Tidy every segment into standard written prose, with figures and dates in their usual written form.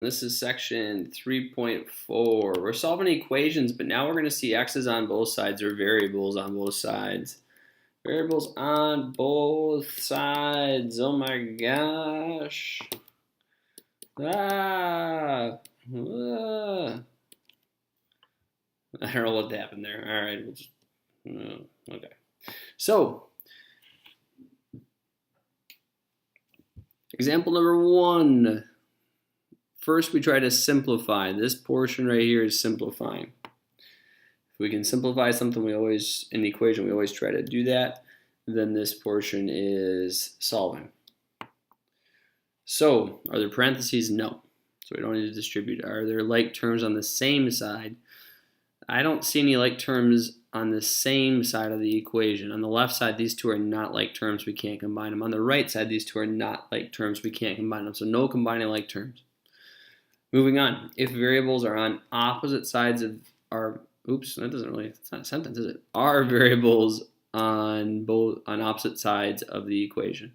This is section 3.4. We're solving equations, but now we're going to see x's on both sides or variables on both sides. Variables on both sides. Oh my gosh. I don't know what happened there. All right. We'll just, okay. So, example number 1. First, we try to simplify. This portion right here is simplifying. If we can simplify something, in the equation, we always try to do that. Then this portion is solving. So, are there parentheses? No. So we don't need to distribute. Are there like terms on the same side? I don't see any like terms on the same side of the equation. On the left side, these two are not like terms. We can't combine them. On the right side, these two are not like terms. We can't combine them. So no combining like terms. Moving on, if variables are on opposite sides of our, it's not a sentence, is it? Are variables on opposite sides of the equation?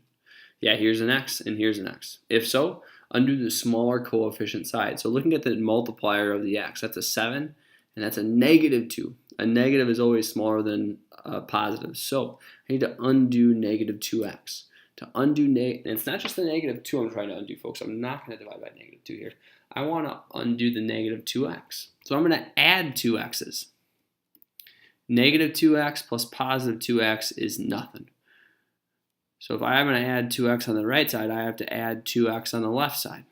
Yeah, here's an x and here's an x. If so, undo the smaller coefficient side. So looking at the multiplier of the x, that's a 7 and that's a -2. A negative is always smaller than a positive. So I need to undo -2x. To undo, and it's not just the -2 I'm trying to undo, folks. I'm not going to divide by -2 here. I want to undo the -2x. So I'm going to add 2 x's. -2x plus positive 2x is nothing. So if I'm going to add 2x on the right side, I have to add 2x on the left side.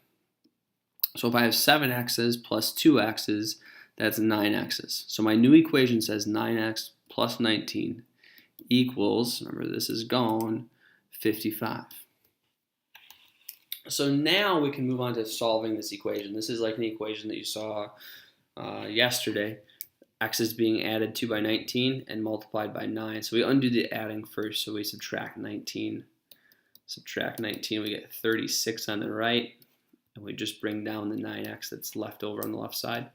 So if I have 7 x's plus 2 x's, that's 9 x's. So my new equation says 9x plus 19 equals, remember this is gone, 55. So now we can move on to solving this equation. This is like an equation that you saw yesterday. X is being added to by 19 and multiplied by 9. So we undo the adding first. So we subtract 19. Subtract 19, we get 36 on the right. And we just bring down the 9x that's left over on the left side.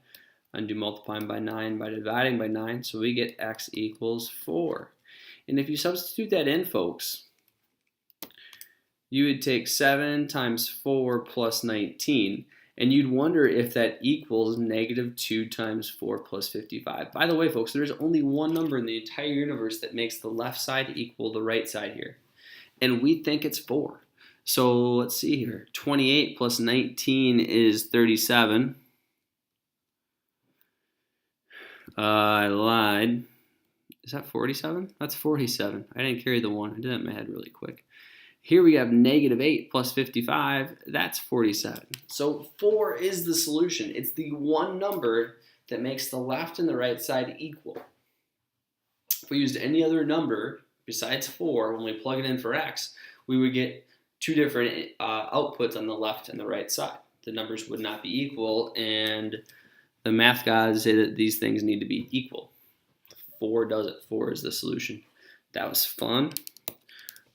Undo multiplying by 9 by dividing by 9. So we get x equals 4. And if you substitute that in, folks, you would take 7 times 4 plus 19, and you'd wonder if that equals -2 times 4 plus 55. By the way, folks, there's only one number in the entire universe that makes the left side equal the right side here, and we think it's 4. So let's see here. 28 plus 19 is 37. I lied. Is that 47? That's 47. I didn't carry the 1. I did it in my head really quick. Here we have -8 plus 55, that's 47. So 4 is the solution. It's the one number that makes the left and the right side equal. If we used any other number besides 4, when we plug it in for x, we would get two different outputs on the left and the right side. The numbers would not be equal, and the math gods say that these things need to be equal. 4 does it. 4 is the solution. That was fun.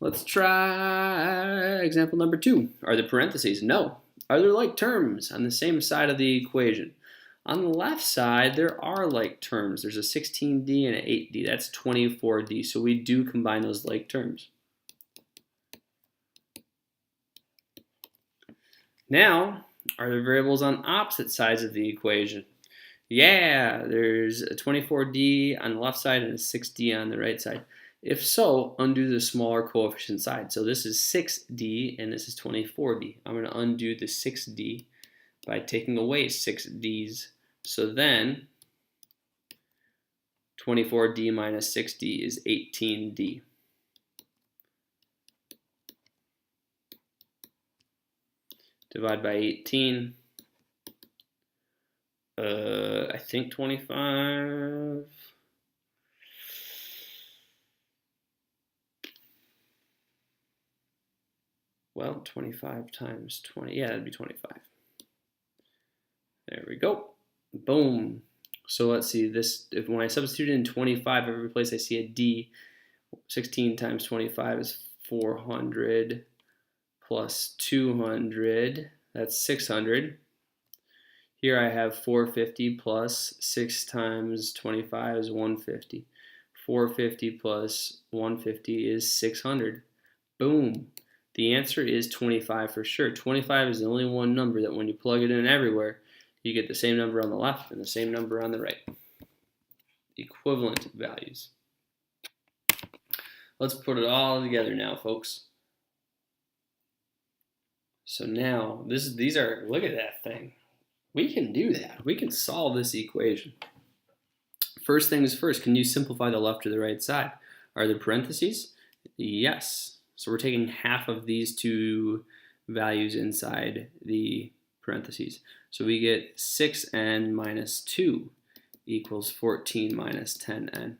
Let's try example number 2. Are there parentheses? No. Are there like terms on the same side of the equation? On the left side, there are like terms. There's a 16d and an 8d. That's 24d. So we do combine those like terms. Now, are there variables on opposite sides of the equation? Yeah, there's a 24d on the left side and a 6d on the right side. If so, undo the smaller coefficient side. So this is 6d and this is 24d. I'm going to undo the 6d by taking away 6d's. So then 24d minus 6d is 18d. Divide by 18. I think 25. Well, 25 times 20, yeah, that'd be 25. There we go. Boom. So let's see, this, when I substitute in 25, every place I see a D, 16 times 25 is 400 plus 200, that's 600. Here I have 450 plus 6 times 25 is 150. 450 plus 150 is 600. Boom. The answer is 25 for sure. 25 is the only one number that when you plug it in everywhere, you get the same number on the left and the same number on the right. Equivalent values. Let's put it all together now, folks. So now, these are, look at that thing. We can do that. We can solve this equation. First things first, can you simplify the left or the right side? Are there parentheses? Yes. So we're taking half of these two values inside the parentheses. So we get 6n minus 2 equals 14 minus 10n.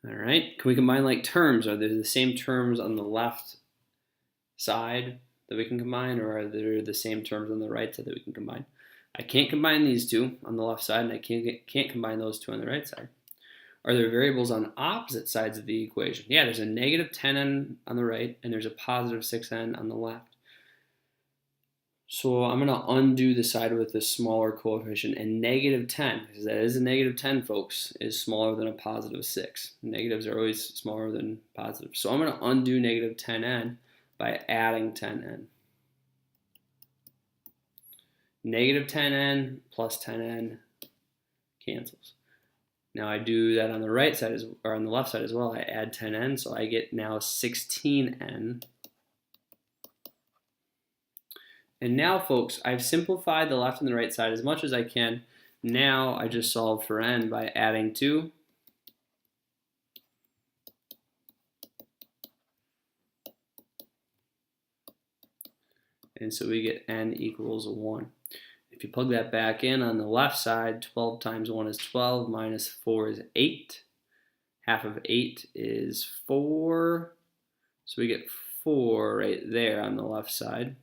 All right, can we combine like terms? Are there the same terms on the left side that we can combine, or are there the same terms on the right side that we can combine? I can't combine these two on the left side, and I can't combine those two on the right side. Are there variables on opposite sides of the equation? Yeah, there's a negative 10n on the right, and there's a positive 6n on the left. So I'm going to undo the side with the smaller coefficient, and negative 10, because that is a negative 10, folks, is smaller than a positive 6. Negatives are always smaller than positives. So I'm going to undo negative 10n by adding 10n. Negative 10n plus 10n cancels. Now I do that on the right side, or on the left side as well. I add 10n, so I get now 16n. And now, folks, I've simplified the left and the right side as much as I can. Now I just solve for n by adding 2. And so we get n equals 1. If you plug that back in on the left side, 12 times 1 is 12, minus 4 is 8. Half of 8 is 4. So we get 4 right there on the left side.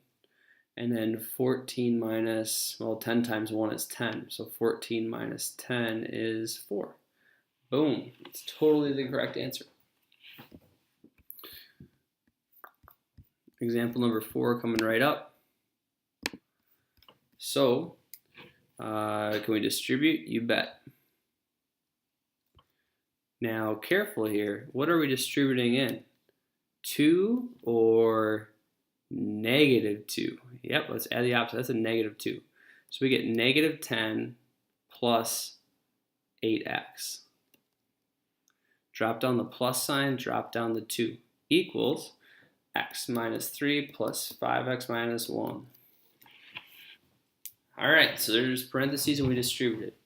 And then 14 minus, well, 10 times 1 is 10. So 14 minus 10 is 4. Boom. It's totally the correct answer. Example number 4 coming right up. So, can we distribute? You bet. Now, careful here. What are we distributing in? 2 or negative 2? Yep, let's add the opposite. That's a negative 2. So we get negative 10 plus 8x. Drop down the plus sign, drop down the 2. Equals x minus 3 plus 5x minus 1. All right, so there's parentheses and we distribute it.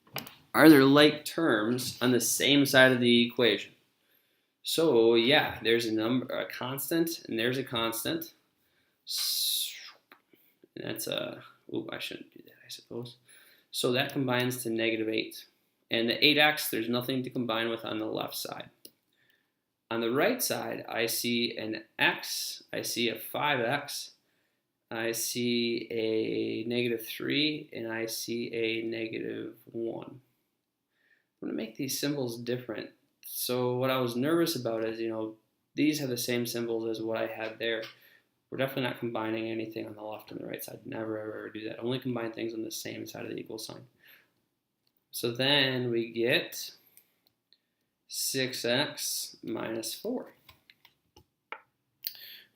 Are there like terms on the same side of the equation? So yeah, there's a constant, and there's a constant. And that's a, I shouldn't do that, I suppose. So that combines to negative 8. And the 8x, there's nothing to combine with on the left side. On the right side, I see an x, I see a 5x, I see a negative 3, and I see a negative 1. I'm going to make these symbols different. So what I was nervous about is, these have the same symbols as what I had there. We're definitely not combining anything on the left and the right side. Never, ever do that. Only combine things on the same side of the equal sign. So then we get 6x minus 4.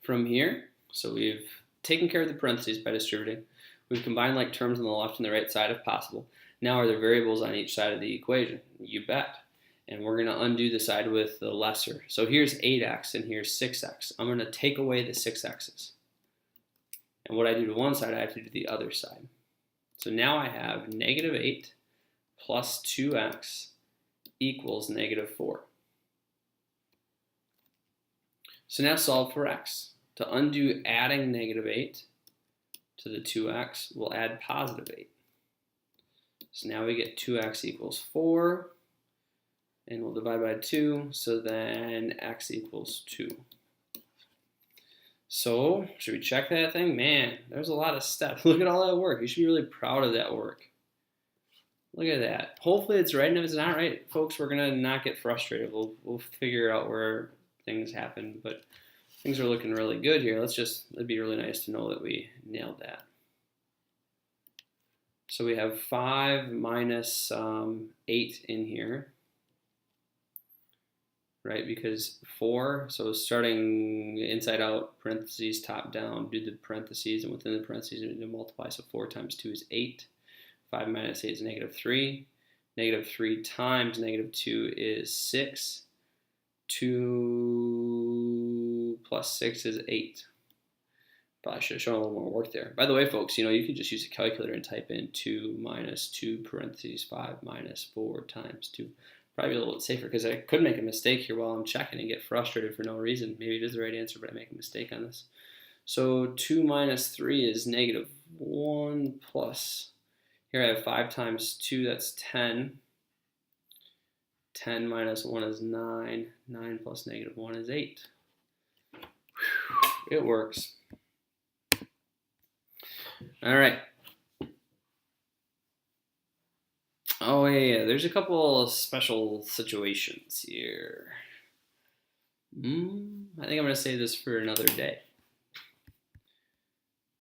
From here, so we've taken care of the parentheses by distributing. We've combined like terms on the left and the right side if possible. Now are there variables on each side of the equation? You bet. And we're going to undo the side with the lesser. So here's 8x and here's 6x. I'm going to take away the 6x's. And what I do to one side, I have to do to the other side. So now I have negative 8 plus 2x equals negative 4. So now solve for x. To undo adding negative 8 to the 2x, we'll add positive 8. So now we get 2x equals 4. And we'll divide by 2, so then x equals 2. So, should we check that thing? Man, there's a lot of steps. Look at all that work. You should be really proud of that work. Look at that. Hopefully it's right, and if it's not right, folks, we're going to not get frustrated. We'll figure out where things happen, but things are looking really good here. It'd be really nice to know that we nailed that. So we have 5 minus 8 in here. right? Because 4, so starting inside out, parentheses, top down, do the parentheses, and within the parentheses, you need to multiply. So 4 times 2 is 8. 5 minus 8 is negative 3. Negative 3 times negative 2 is 6. 2 plus 6 is 8. Probably should have shown a little more work there. By the way, folks, you could just use a calculator and type in 2 minus 2 parentheses 5 minus 4 times 2. Probably a little bit safer because I could make a mistake here while I'm checking and get frustrated for no reason. Maybe it is the right answer, but I make a mistake on this. So 2 minus 3 is negative 1 plus, here I have 5 times 2, that's 10. 10 minus 1 is 9. 9 plus negative 1 is 8. Whew, it works. All right. Oh, yeah, there's a couple special situations here. I think I'm going to save this for another day.